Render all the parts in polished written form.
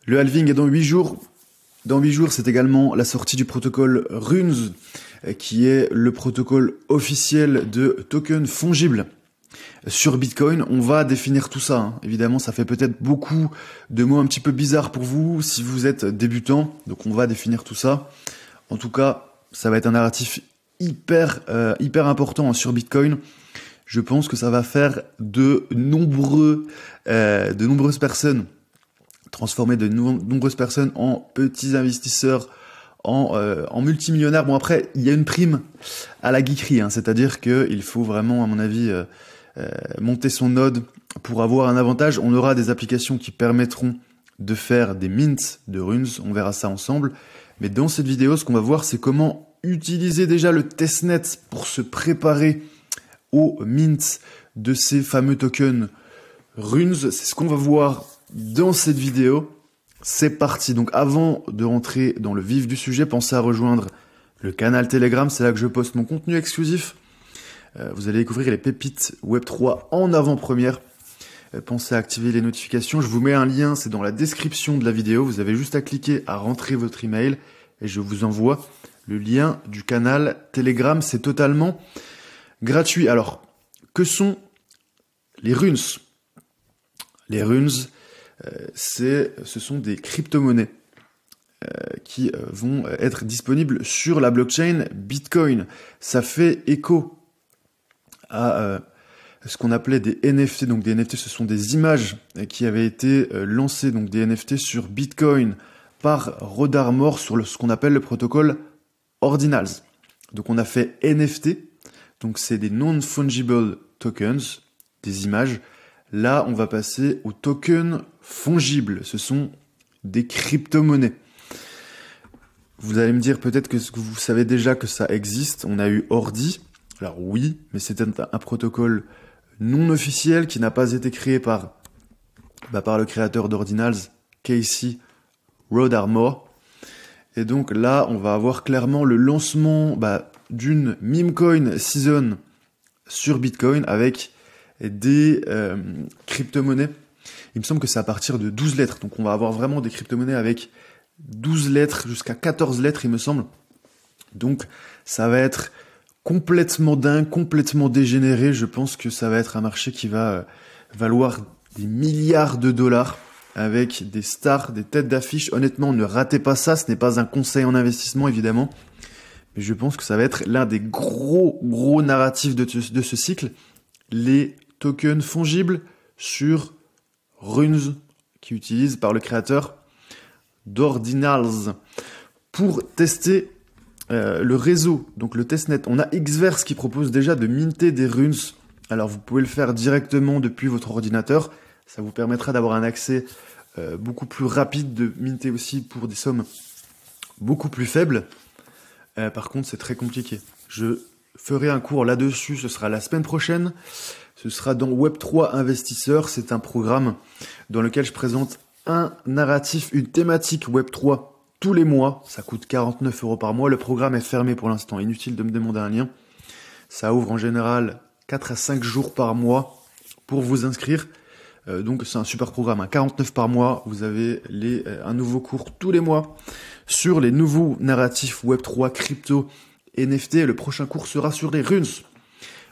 Le halving est dans 8 jours. Dans 8 jours, c'est également la sortie du protocole Runes, qui est le protocole officiel de tokens fongibles sur Bitcoin. On va définir tout ça, hein. Évidemment, ça fait peut-être beaucoup de mots un petit peu bizarres pour vous si vous êtes débutant. Donc on va définir tout ça. En tout cas, ça va être un narratif hyper important, hein, sur Bitcoin. Je pense que ça va faire de nombreuses personnes, transformer de nombreuses personnes en petits investisseurs, en multimillionnaires. Bon, après, il y a une prime à la geekerie, hein, c'est-à-dire qu'il faut vraiment, à mon avis, monter son node pour avoir un avantage. On aura des applications qui permettront de faire des mints de runes, on verra ça ensemble. Mais dans cette vidéo, ce qu'on va voir, c'est comment utiliser déjà le testnet pour se préparer au mint de ces fameux tokens runes. C'est ce qu'on va voir dans cette vidéo. C'est parti. Donc avant de rentrer dans le vif du sujet, pensez à rejoindre le canal Telegram. C'est là que je poste mon contenu exclusif. Vous allez découvrir les pépites Web3 en avant-première. Pensez à activer les notifications. Je vous mets un lien, c'est dans la description de la vidéo. Vous avez juste à cliquer, à rentrer votre email et je vous envoie le lien du canal Telegram. C'est totalement gratuit. Alors, que sont les runes? Les runes, ce sont des crypto-monnaies qui vont être disponibles sur la blockchain Bitcoin. Ça fait écho à ce qu'on appelait des NFT. Donc des NFT, ce sont des images qui avaient été lancées, donc des NFT sur Bitcoin par Rod Armor sur ce qu'on appelle le protocole Ordinals. Donc on a fait NFT, donc c'est des non-fungible tokens, des images. Là, on va passer aux tokens fongibles. Ce sont des crypto-monnaies. Vous allez me dire peut-être que vous savez déjà que ça existe. On a eu Ordi. Alors oui, mais c'était un protocole non officiel qui n'a pas été créé par le créateur d'Ordinals, Casey Rod Armor. Et donc là, on va avoir clairement le lancement d'une meme coin season sur Bitcoin avec des crypto-monnaies. Il me semble que c'est à partir de 12 lettres. Donc on va avoir vraiment des crypto-monnaies avec 12 lettres jusqu'à 14 lettres, il me semble. Donc ça va être complètement dingue, complètement dégénéré. Je pense que ça va être un marché qui va valoir des milliards de dollars avec des stars, des têtes d'affiche. Honnêtement, ne ratez pas ça. Ce n'est pas un conseil en investissement, évidemment. Mais je pense que ça va être l'un des gros narratifs de ce cycle. Les tokens fongibles sur Runes, qui utilisent par le créateur d'Ordinals. Pour tester le réseau, donc le testnet, on a Xverse qui propose déjà de minter des runes. Alors vous pouvez le faire directement depuis votre ordinateur. Ça vous permettra d'avoir un accès beaucoup plus rapide, de minter aussi pour des sommes beaucoup plus faibles. Par contre, c'est très compliqué. Je ferai un cours là-dessus, ce sera la semaine prochaine. Ce sera dans Web3 Investisseurs. C'est un programme dans lequel je présente un narratif, une thématique Web3 tous les mois. Ça coûte 49 € par mois. Le programme est fermé pour l'instant. Inutile de me demander un lien. Ça ouvre en général 4 à 5 jours par mois pour vous inscrire. Donc c'est un super programme, hein. 49 par mois, vous avez un nouveau cours tous les mois sur les nouveaux narratifs Web3, crypto, NFT. Le prochain cours sera sur les runes.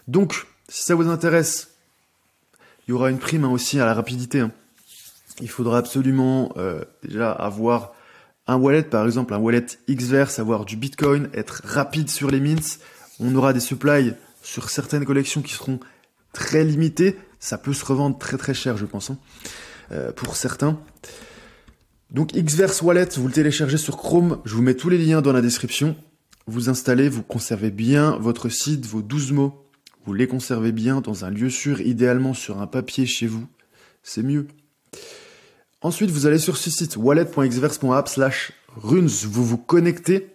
Donc, si ça vous intéresse, il y aura une prime, hein, aussi à la rapidité, hein. Il faudra absolument déjà avoir un wallet, par exemple un wallet Xverse, avoir du Bitcoin, être rapide sur les mints. On aura des supplies sur certaines collections qui seront très limitées. Ça peut se revendre très cher, je pense, hein, pour certains. Donc Xverse Wallet, vous le téléchargez sur Chrome. Je vous mets tous les liens dans la description. Vous installez, vous conservez bien votre seed, vos 12 mots. Vous les conservez bien dans un lieu sûr, idéalement sur un papier chez vous. C'est mieux. Ensuite, vous allez sur ce site wallet.xverse.app/runes. Vous vous connectez.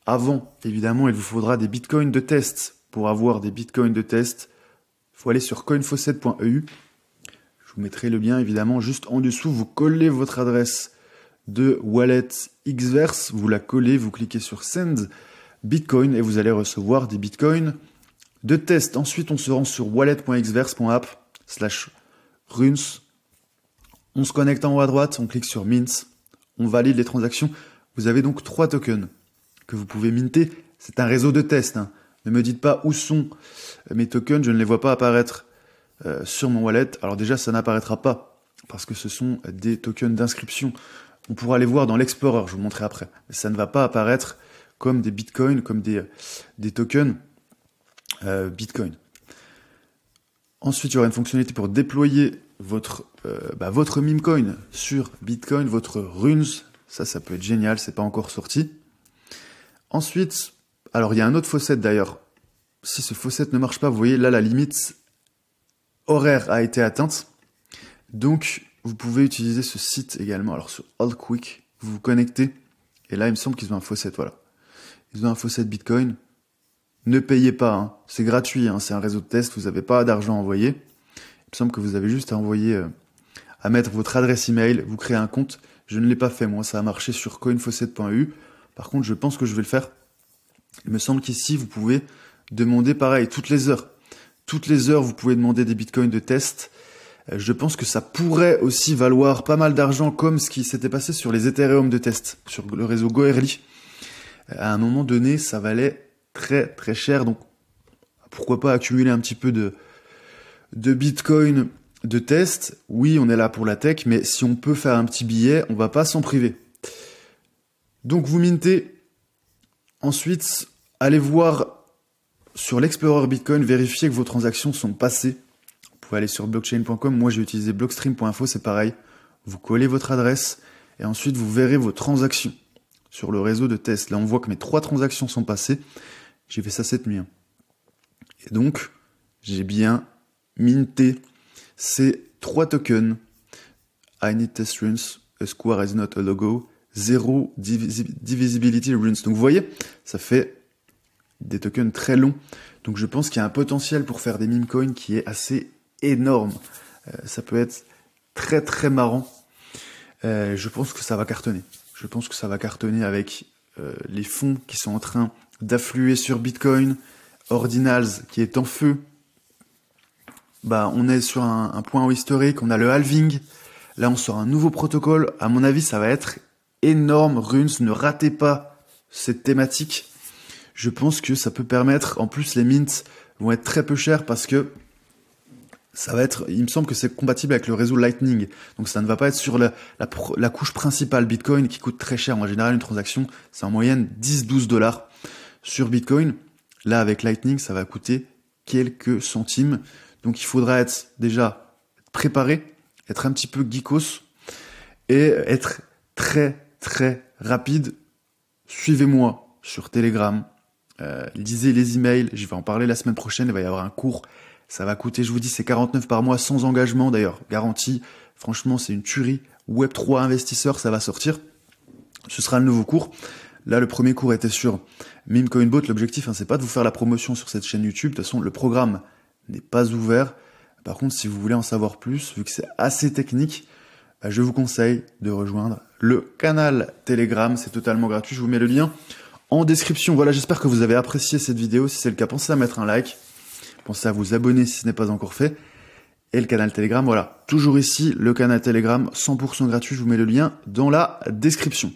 Avant, évidemment, il vous faudra des bitcoins de test. Pour avoir des bitcoins de test, il faut aller sur coinfaucet.eu. Je vous mettrai le lien, évidemment, juste en dessous. Vous collez votre adresse de wallet Xverse. Vous la collez, vous cliquez sur Send Bitcoin et vous allez recevoir des bitcoins de test. Ensuite, on se rend sur wallet.xverse.app/runes. On se connecte en haut à droite, on clique sur Mint. on valide les transactions. Vous avez donc 3 tokens que vous pouvez minter. C'est un réseau de test, hein. Ne me dites pas où sont mes tokens, je ne les vois pas apparaître sur mon wallet. Alors déjà, ça n'apparaîtra pas parce que ce sont des tokens d'inscription. On pourra les voir dans l'Explorer, je vous montrerai après. Mais ça ne va pas apparaître comme des bitcoins, comme des tokens bitcoin. Ensuite, il y aura une fonctionnalité pour déployer votre meme coin sur Bitcoin, votre runes. Ça peut être génial, c'est pas encore sorti. Ensuite, alors il y a un autre faucet d'ailleurs. Si ce faucet ne marche pas, vous voyez là la limite horaire a été atteinte. Donc vous pouvez utiliser ce site également. Alors sur Altquick, vous vous connectez et là il me semble qu'ils ont un faucet, voilà. Ils ont un faucet Bitcoin. Ne payez pas, hein. C'est gratuit, hein. C'est un réseau de test, vous n'avez pas d'argent à envoyer. Il me semble que vous avez juste à envoyer, à mettre votre adresse email, vous créez un compte. Je ne l'ai pas fait, moi, ça a marché sur coinfaucet.eu. Par contre, je pense que je vais le faire. Il me semble qu'ici, vous pouvez demander pareil, toutes les heures. Toutes les heures, vous pouvez demander des bitcoins de test. Je pense que ça pourrait aussi valoir pas mal d'argent, comme ce qui s'était passé sur les Ethereum de test, sur le réseau Goerli. À un moment donné, ça valait très très cher, donc pourquoi pas accumuler un petit peu de bitcoin de test. Oui, on est là pour la tech, mais si on peut faire un petit billet, on va pas s'en priver. Donc vous mintez. Ensuite, allez voir sur l'Explorer Bitcoin, vérifiez que vos transactions sont passées. Vous pouvez aller sur blockchain.com. Moi, j'ai utilisé blockstream.info, c'est pareil. Vous collez votre adresse et ensuite vous verrez vos transactions sur le réseau de test. Là, on voit que mes 3 transactions sont passées. J'ai fait ça cette nuit. Et donc, j'ai bien minté ces 3 tokens. I need test runes, a square is not a logo, zero divisibility runes. Donc vous voyez, ça fait des tokens très longs. Donc je pense qu'il y a un potentiel pour faire des meme coins qui est assez énorme. Ça peut être très très marrant. Je pense que ça va cartonner. Je pense que ça va cartonner avec les fonds qui sont en train d'affluer sur Bitcoin, Ordinals qui est en feu. On est sur un point historique, on a le halving. Là, on sort un nouveau protocole. À mon avis, ça va être énorme. Runes, ne ratez pas cette thématique. Je pense que ça peut permettre, en plus, les mints vont être très peu chers parce que ça va être, il me semble que c'est compatible avec le réseau Lightning. Donc ça ne va pas être sur la couche principale Bitcoin qui coûte très cher. En général, une transaction, c'est en moyenne 10-12 $ sur Bitcoin. Là, avec Lightning, ça va coûter quelques centimes. Donc il faudra être déjà préparé, être un petit peu geekos et être très très rapide. Suivez-moi sur Telegram, lisez les emails, je vais en parler la semaine prochaine, il va y avoir un cours. Ça va coûter, je vous dis, c'est 49 par mois sans engagement d'ailleurs, garantie. Franchement, c'est une tuerie. Web3 investisseur, ça va sortir. Ce sera le nouveau cours. Là, le premier cours était sur MemeCoinBot. L'objectif, c'est pas de vous faire la promotion sur cette chaîne YouTube. De toute façon, le programme n'est pas ouvert. Par contre, si vous voulez en savoir plus, vu que c'est assez technique, je vous conseille de rejoindre le canal Telegram. C'est totalement gratuit. Je vous mets le lien en description. Voilà, j'espère que vous avez apprécié cette vidéo. Si c'est le cas, pensez à mettre un like. Pensez à vous abonner si ce n'est pas encore fait. Et le canal Telegram, voilà. Toujours ici, le canal Telegram, 100% gratuit. Je vous mets le lien dans la description.